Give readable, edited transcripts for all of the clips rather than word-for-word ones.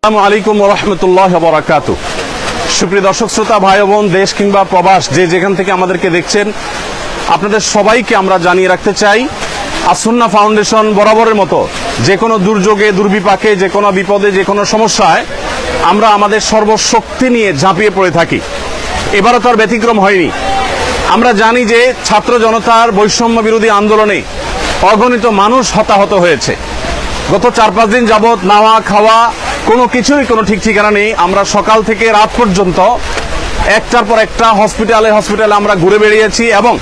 আসসালামু আলাইকুম ওয়া রাহমাতুল্লাহি ওয়া বারাকাতুহু। সুপ্রিয় দর্শক শ্রোতা ভাই ও বোন, দেশ কিংবা প্রবাস যে যেখান থেকে আমাদেরকে দেখছেন, আপনাদের সবাইকে আমরা জানিয়ে রাখতে চাই, আসুন্নাহ ফাউন্ডেশন বরাবরের মতো যে কোনো দুর্যোগে, দুর্বিপাকে, যে কোনো বিপদে, যে কোনো সমস্যায় আমরা আমাদের সর্বশক্তি নিয়ে ঝাঁপিয়ে পড়ে থাকি। এবারও তার ব্যতিক্রম হয়নি। আমরা জানি যে ছাত্র জনতার বৈষম্য বিরোধী আন্দোলনে অগণিত মানুষ হতাহত হয়েছে। গত 4-5 দিন যাবৎ নাওয়া খাওয়া কোনো কিছুরই কোনো ঠিক ঠিকানা নেই। আমরা সকাল থেকে রাত পর্যন্ত একটার পর একটা হসপিটালে আমরা ঘুরে বেরিয়েছি এবং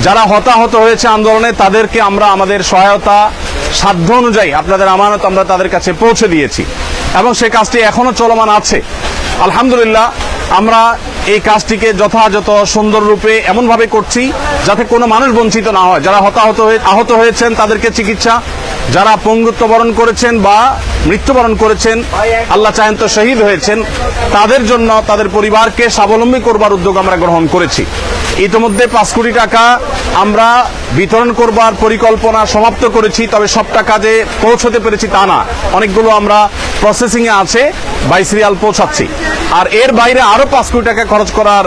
যারা হতাহত হয়েছে আন্দোলনে তাদেরকে আমরা আমাদের সহায়তা সাধ্য অনুযায়ী, আপনাদের আমানত আমরা তাদের কাছে পৌঁছে দিয়েছি এবং সেই কাজটি এখনো চলমান আছে। আলহামদুলিল্লাহ, আমরা এই কাজটিকে যথাযথ সুন্দর রূপে এমনভাবে করছি যাতে কোনো মানুষ বঞ্চিত না হয়। যারা আহত হয়েছেন তাদেরকে চিকিৎসা, যারা পঙ্গুত্ব বরণ করেছেন বা মৃত্যুবরণ করেছেন, আল্লাহ চাহেন তো শহীদ হয়েছেন, তাদের জন্য তাদের পরিবারকে স্বাবলম্বী করবার উদ্যোগ আমরা গ্রহণ করেছি। ইতিমধ্যে 5 কোটি টাকা আমরা বিতরণ করবার পরিকল্পনা সমাপ্ত করেছি। তবে সব টাকা যে পৌঁছতে পেরেছি তা না, অনেকগুলো আমরা প্রসেসিং এ আছে, 22 রিয়াল পৌঁছাচ্ছি। আর এর বাইরে আরো 5 কোটি টাকা খরচ করার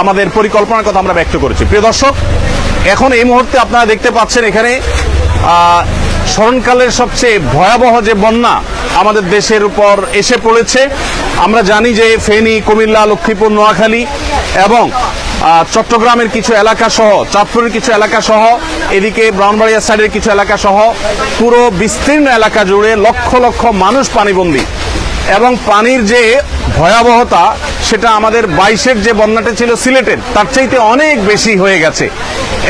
আমাদের পরিকল্পনার কথা আমরা ব্যক্ত করেছি। প্রিয় দর্শক, এখন এই মুহূর্তে আপনারা দেখতে পাচ্ছেন এখানে স্মরণকালের সবচেয়ে ভয়াবহ যে বন্যা আমাদের দেশের উপর এসে পড়েছে। আমরা জানি যে ফেনী, কুমিল্লা, লক্ষ্মীপুর, নোয়াখালী এবং চট্টগ্রামের কিছু এলাকা সহ, চাঁদপুরের কিছু এলাকা সহ, এদিকে ব্রাহ্মণবাড়িয়া সাইডের কিছু এলাকা সহ পুরো বিস্তীর্ণ এলাকা জুড়ে লক্ষ লক্ষ মানুষ পানিবন্দী। এবং পানির যে ভয়াবহতা সেটা আমাদের 22-এর যে বন্যাটা ছিল সিলেটের, তার চাইতে অনেক বেশি হয়ে গেছে।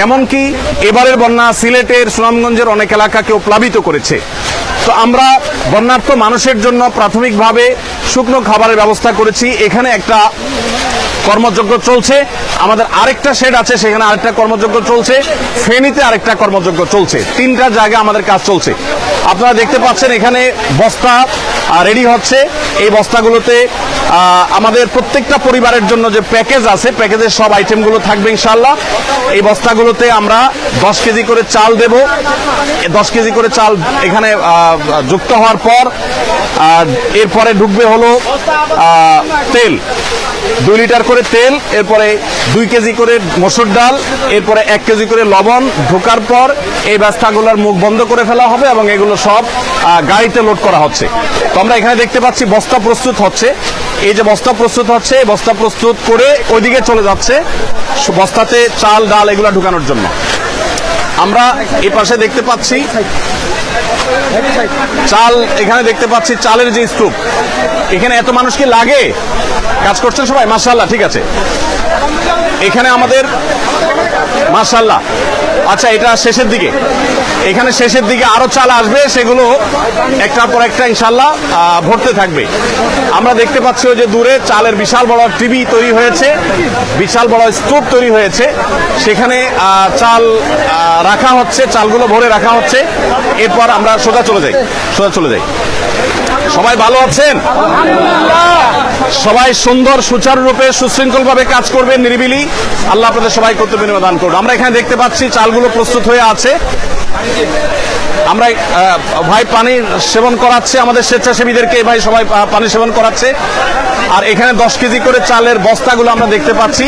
এমনকি এবারের বন্যা সিলেটের, সুনামগঞ্জের অনেক এলাকাকেও প্লাবিত করেছে। তো আমরা বন্যার্থ মানুষের জন্য প্রাথমিকভাবে শুকনো খাবারের ব্যবস্থা করেছি। এখানে একটা কর্মযজ্ঞ চলছে, আমাদের আরেকটা শেড আছে, সেখানে আরেকটা কর্মযজ্ঞ চলছে, ফেনীতে আরেকটা কর্মযজ্ঞ চলছে। 3টা জায়গায় আমাদের কাজ চলছে। আপনারা দেখতে পাচ্ছেন এখানে বস্তা রেডি হচ্ছে। এই বস্তাগুলোতে আমাদের প্রত্যেকটা পরিবারের জন্য যে প্যাকেজ আছে, প্যাকেজের সব আইটেমগুলো থাকবে ইনশাআল্লাহ। এই বস্তাগুলোতে আমরা 10 কেজি করে চাল দেব। 10 কেজি করে চাল এখানে যুক্ত হওয়ার পর এরপরে ঢুকবে হলো তেল, 2 লিটার করে তেল, এরপরে 2 কেজি করে মসুর ডাল, এরপরে 1 কেজি করে লবণ ঢোকার পর এই বস্তাগুলোর মুখ বন্ধ করে ফেলা হবে এবং এগুলো সব গাড়িতে লোড করা হচ্ছে। তো আমরা এখানে দেখতে পাচ্ছি বস্তা প্রস্তুত হচ্ছে। এই যে বস্তা প্রস্তুত হচ্ছে, এই বস্তা প্রস্তুত করে ওইদিকে চলে যাচ্ছে বস্তাতে চাল ডাল এগুলো ঢুকানোর জন্য। আমরা এই পাশে দেখতে পাচ্ছি চাল, এখানে দেখতে পাচ্ছি চালের যে স্তূপ। এখানে এত মানুষ কি লাগে? কাজ করছেন সবাই? মাশাআল্লাহ, ঠিক আছে। এখানে আমাদের মাশাআল্লাহ, আচ্ছা এটা শেষের দিকে, এখানে শেষের দিকে আরো চাল আসবে, সেগুলো একটার পর একটা ইনশাআল্লাহ ভরতে থাকবে। আমরা দেখতে পাচ্ছি ওই যে দূরে চালের বিশাল বড় টিভি তৈরি হয়েছে, বিশাল বড় স্তূপ তৈরি হয়েছে, সেখানে চাল রাখা হচ্ছে, চালগুলো ভরে রাখা হচ্ছে। এরপর আমরা সোজা চলে যাই। সবাই ভালো আছেন? সবাই সুন্দর সুচারুরূপে সুশৃঙ্খল ভাবে কাজ করবেন, নিরিবিলি। আল্লাহ আপনাদের সবাই কর্তব্য বিনিময় দান করুন। আমরা এখানে দেখতে পাচ্ছি চালগুলো প্রস্তুত হয়ে আছে। আমরা ভাই পানি সেবন করাচ্ছে আমাদের স্বেচ্ছাসেবীদেরকে, ভাই সবাই পানি সেবন করাচ্ছে। আর এখানে 10 কেজি করে চালের বস্তাগুলো আমরা দেখতে পাচ্ছি।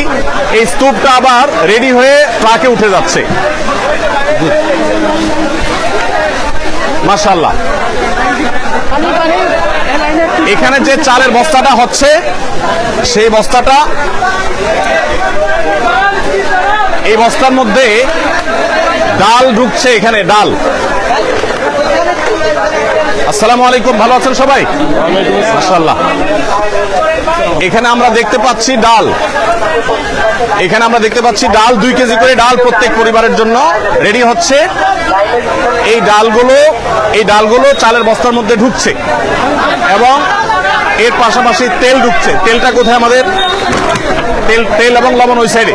এই স্তূপটা আবার রেডি হয়ে ট্রাকে উঠে যাচ্ছে। মাশাআল্লাহ, এখানে যে চালের বস্তাটা হচ্ছে, সেই বস্তাটা, এই বস্তার মধ্যে ডাল ঢুকছে। এখানে ডাল। আসসালামু আলাইকুম, ভালো আছেন সবাই? মাশাআল্লাহ। এখানে আমরা দেখতে পাচ্ছি ডাল, এখানে আমরা দেখতে পাচ্ছি ডাল, 2 কেজি করে ডাল প্রত্যেক পরিবারের জন্য রেডি হচ্ছে। এই ডালগুলো চালের বস্তার মধ্যে ঢুকছে এবং এর পাশাপাশি তেল ঢুকছে। তেলটা কোথায়? আমাদের তেল এবং লবণ ওই সাইডে,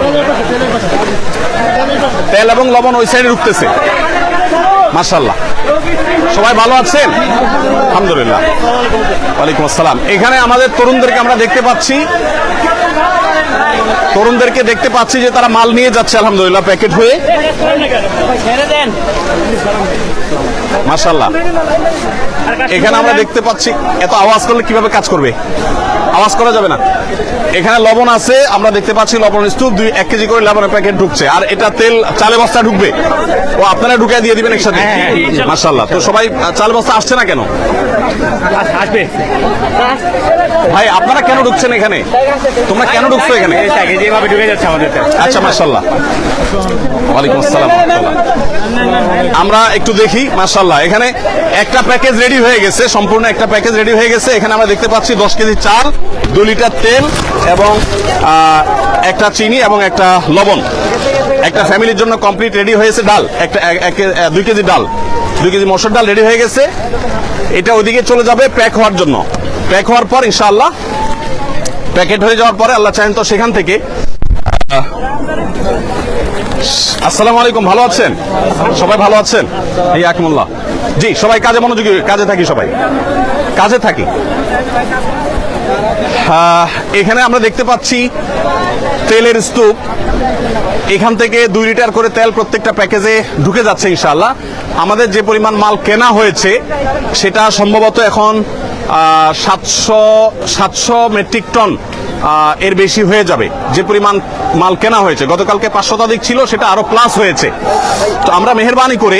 তেল এবং লবণ ওই সাইডে ঢুকতেছে। মাশাআল্লাহ, সবাই ভালো আছেন? আলহামদুলিল্লাহ। ওয়ালাইকুম আসসালাম। এখানে আমাদের তরুণদেরকে আমরা দেখতে পাচ্ছি যে তারা মাল নিয়ে যাচ্ছে আলহামদুলিল্লাহ প্যাকেট হয়ে। মাশাআল্লাহ। এখানে আমরা দেখতে পাচ্ছি, এত আওয়াজ করলে কিভাবে কাজ করবে? আওয়াজ করা যাবে না। এখানে লবণ আছে, আমরা দেখতে পাচ্ছি লবণ স্তূপ 1 কেজি করে লবণের প্যাকেট ঢুকছে, আর এটা তেল চালে বস্তা ঢুকবে। ও আপনারা ঢুকে দিয়ে দিবেন একসাথে? মাশাআল্লাহ। তো সবাই চাল বস্তা আসছে না কেন? আসবে ভাই আপনারা কেন ঢুকছেন এখানে? তোমরা কেন ঢুকছো এখানে? যেভাবে ঢুকে যাচ্ছে আমাদের। আচ্ছা মাশাআল্লাহ। ওয়ালাইকুম আসসালাম। আমরা একটু দেখি। মাশাআল্লাহ, এখানে একটা প্যাকেজ রেডি হয়ে গেছে, সম্পূর্ণ একটা প্যাকেজ রেডি হয়ে গেছে। এখানে আমরা দেখতে পাচ্ছি 10 কেজি চাল, 2 লিটার তেল এবং একটা চিনি এবং একটা লবণ। একটা ফ্যামিলির জন্য কমপ্লিট রেডি হয়েছে। ডাল একটা 2 কেজি ডাল, 2 কেজি মসুর ডাল রেডি হয়ে গেছে। এটা ওইদিকে চলে যাবে প্যাক হওয়ার জন্য। প্যাক হওয়ার পর ইনশাআল্লাহ, প্যাকেট হয়ে যাওয়ার পরে আল্লাহ চাহেন তো সেখান থেকে। আসসালামু আলাইকুম, ভালো আছেন সবাই? ভালো আছেন? এই আকমুল্লাহ। জি, সবাই কাজে মনোযোগী, কাজে থাকি, সবাই কাজে থাকি। এখানে আমরা দেখতে পাচ্ছি তেলের স্তূপ। এখান থেকে 2 লিটার করে তেল প্রত্যেকটা প্যাকেজে ঢুকে যাচ্ছে ইনশাআল্লাহ। আমাদের যে পরিমাণ মাল কেনা হয়েছে সেটা সম্ভবত এখন 700 মেট্রিক টন এর বেশি হয়ে যাবে। যে পরিমাণ মাল কেনা হয়েছে, গতকালকে 500 শতাধিক ছিল, সেটা আরো প্লাস হয়েছে। তো আমরা মেহেরবানি করে